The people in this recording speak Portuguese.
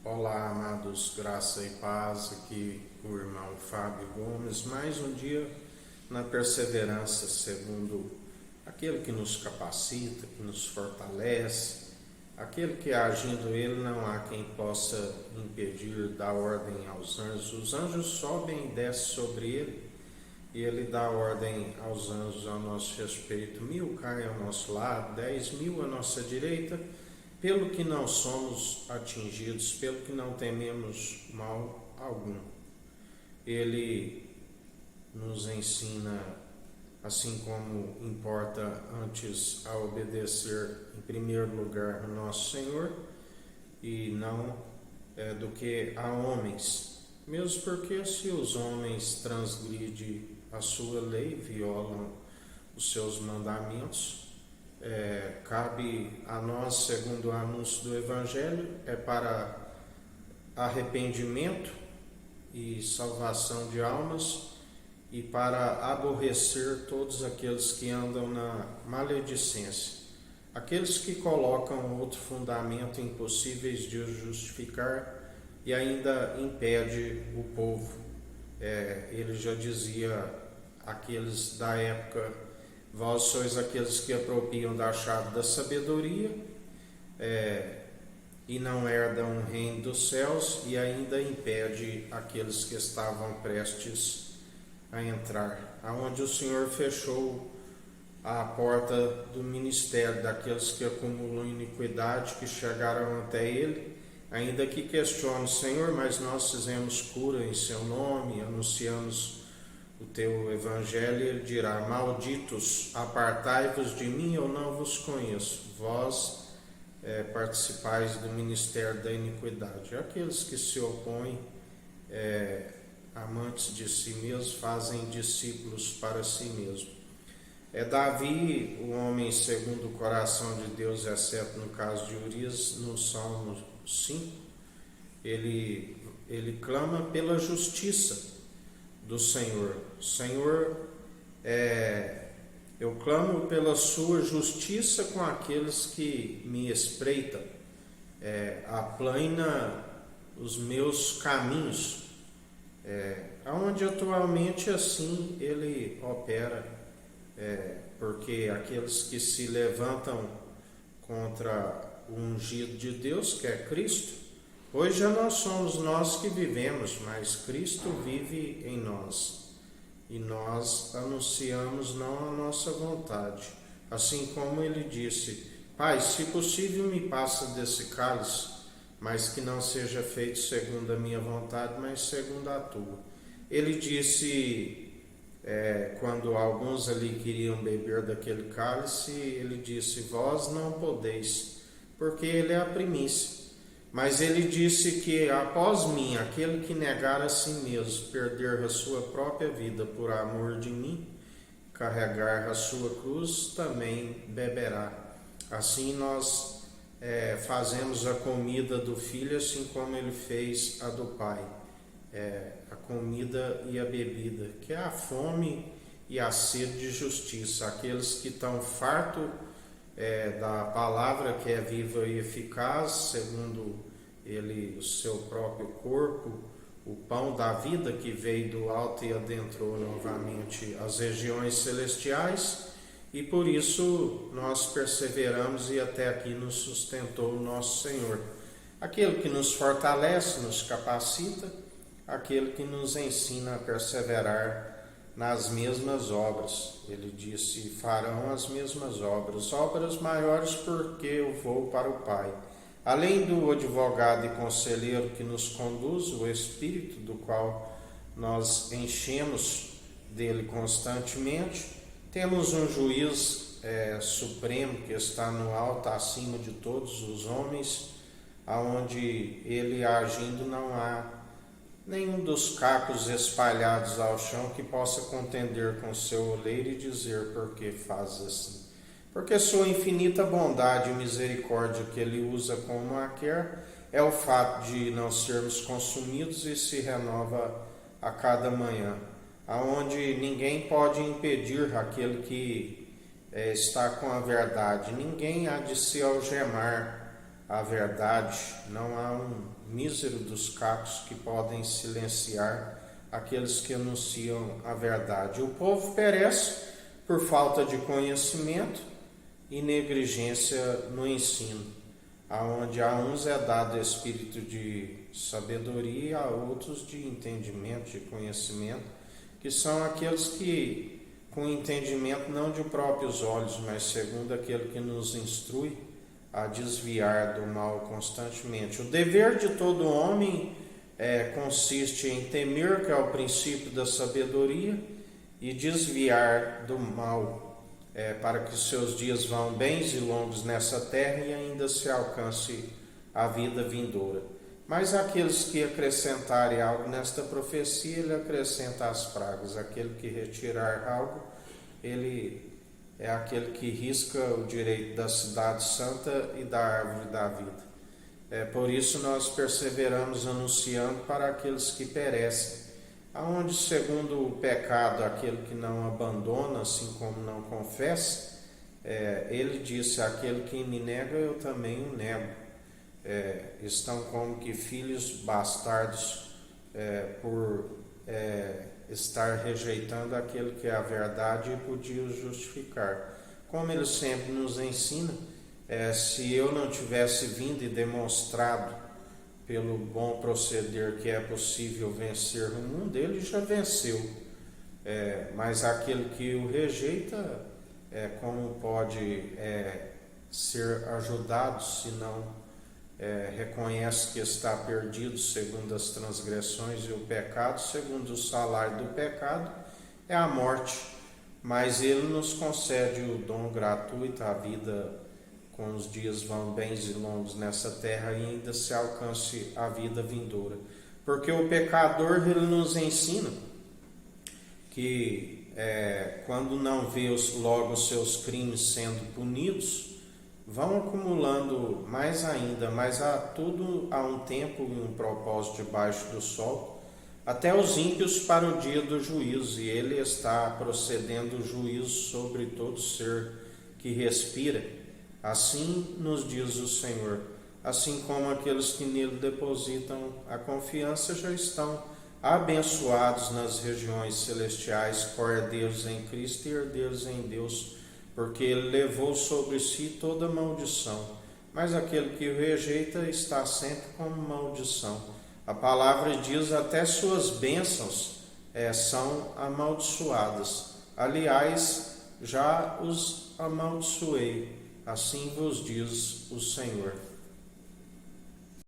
Olá, amados, graça e paz, aqui o irmão Fábio Gomes, mais um dia na perseverança, segundo aquele que nos capacita, que nos fortalece, aquele que agindo ele não há quem possa impedir, dar ordem aos anjos. Os anjos sobem e descem sobre ele, e ele dá ordem aos anjos ao nosso respeito. 1000 caem ao nosso lado, 10.000 à nossa direita, pelo que não somos atingidos, pelo que não tememos mal algum. Ele nos ensina, assim como importa antes a obedecer em primeiro lugar ao nosso Senhor e não do que a homens, mesmo porque se os homens transgridem a sua lei, violam os seus mandamentos, cabe a nós, segundo o anúncio do Evangelho, para arrependimento e salvação de almas e para aborrecer todos aqueles que andam na maledicência, aqueles que colocam outro fundamento impossíveis de justificar e ainda impede o povo. Ele já dizia aqueles da época: vós sois aqueles que apropriam da chave da sabedoria e não herdam o reino dos céus, e ainda impede aqueles que estavam prestes a entrar, aonde o Senhor fechou a porta do ministério daqueles que acumulam iniquidade, que chegaram até ele, ainda que questionem: Senhor, mas nós fizemos cura em seu nome, anunciamos o teu evangelho. Ele dirá: malditos, apartai-vos de mim, eu não vos conheço. Vós participais do ministério da iniquidade. Aqueles que se opõem, amantes de si mesmos, fazem discípulos para si mesmo. Davi, o homem segundo o coração de Deus, exceto no caso de Urias, no Salmo 5, ele clama pela justiça do Senhor. Senhor, eu clamo pela sua justiça com aqueles que me espreitam, aplana os meus caminhos, aonde atualmente assim ele opera, porque aqueles que se levantam contra o ungido de Deus, que é Cristo, hoje já não somos nós que vivemos, mas Cristo vive em nós. E nós anunciamos não a nossa vontade. Assim como ele disse: Pai, se possível me passa desse cálice, mas que não seja feito segundo a minha vontade, mas segundo a tua. Ele disse, quando alguns ali queriam beber daquele cálice, ele disse: vós não podeis, porque ele é a primícia. Mas ele disse que após mim, aquele que negar a si mesmo, perder a sua própria vida por amor de mim, carregar a sua cruz, também beberá. Assim nós fazemos a comida do Filho, assim como ele fez a do Pai. A comida e a bebida, que é a fome e a sede de justiça. Aqueles que estão fartos da palavra que é viva e eficaz, segundo ele, o seu próprio corpo, o pão da vida que veio do alto e adentrou novamente as regiões celestiais, e por isso nós perseveramos e até aqui nos sustentou o nosso Senhor. Aquele que nos fortalece, nos capacita, aquele que nos ensina a perseverar nas mesmas obras. Ele disse: farão as mesmas obras maiores, porque eu vou para o Pai. Além do advogado e conselheiro que nos conduz, o Espírito, do qual nós enchemos dele constantemente, temos um juiz supremo que está no alto, acima de todos os homens, aonde ele agindo não há nenhum dos cacos espalhados ao chão que possa contender com seu oleiro e dizer: por que faz assim? Porque sua infinita bondade e misericórdia que ele usa como a quer, é o fato de não sermos consumidos e se renova a cada manhã, aonde ninguém pode impedir aquele que está com a verdade. Ninguém há de se algemar a verdade, não há um mísero dos cacos que podem silenciar aqueles que anunciam a verdade. O povo perece por falta de conhecimento e negligência no ensino, aonde a uns é dado espírito de sabedoria e a outros de entendimento, de conhecimento, que são aqueles que, com entendimento não de próprios olhos, mas segundo aquele que nos instrui a desviar do mal constantemente. O dever de todo homem consiste em temer, que é o princípio da sabedoria, e desviar do mal, para que seus dias vão bens e longos nessa terra e ainda se alcance a vida vindoura. Mas aqueles que acrescentarem algo nesta profecia, ele acrescenta as pragas. Aquele que retirar algo, ele é aquele que risca o direito da cidade santa e da árvore da vida. Por isso nós perseveramos anunciando para aqueles que perecem, aonde segundo o pecado, aquele que não abandona, assim como não confessa, ele disse: aquele que me nega, eu também o nego. Estão como que filhos bastardos por estar rejeitando aquele que é a verdade e podia o justificar. Como ele sempre nos ensina, se eu não tivesse vindo e demonstrado pelo bom proceder que é possível vencer o mundo, ele já venceu. Mas aquele que o rejeita, como pode ser ajudado se não reconhece que está perdido segundo as transgressões e o pecado? Segundo o salário do pecado é a morte, mas ele nos concede o dom gratuito, a vida com os dias vão bens e longos nessa terra e ainda se alcance a vida vindoura. Porque o pecador, ele nos ensina que quando não vê logo os seus crimes sendo punidos, vão acumulando mais ainda, mas tudo há um tempo e um propósito debaixo do sol, até os ímpios para o dia do juízo, e ele está procedendo o juízo sobre todo ser que respira. Assim nos diz o Senhor, assim como aqueles que nele depositam a confiança já estão abençoados nas regiões celestiais, co-herdeiros em Cristo e herdeiros em Deus, porque ele levou sobre si toda maldição, mas aquele que o rejeita está sempre como maldição. A palavra diz: até suas bênçãos são amaldiçoadas. Aliás, já os amaldiçoei, assim vos diz o Senhor.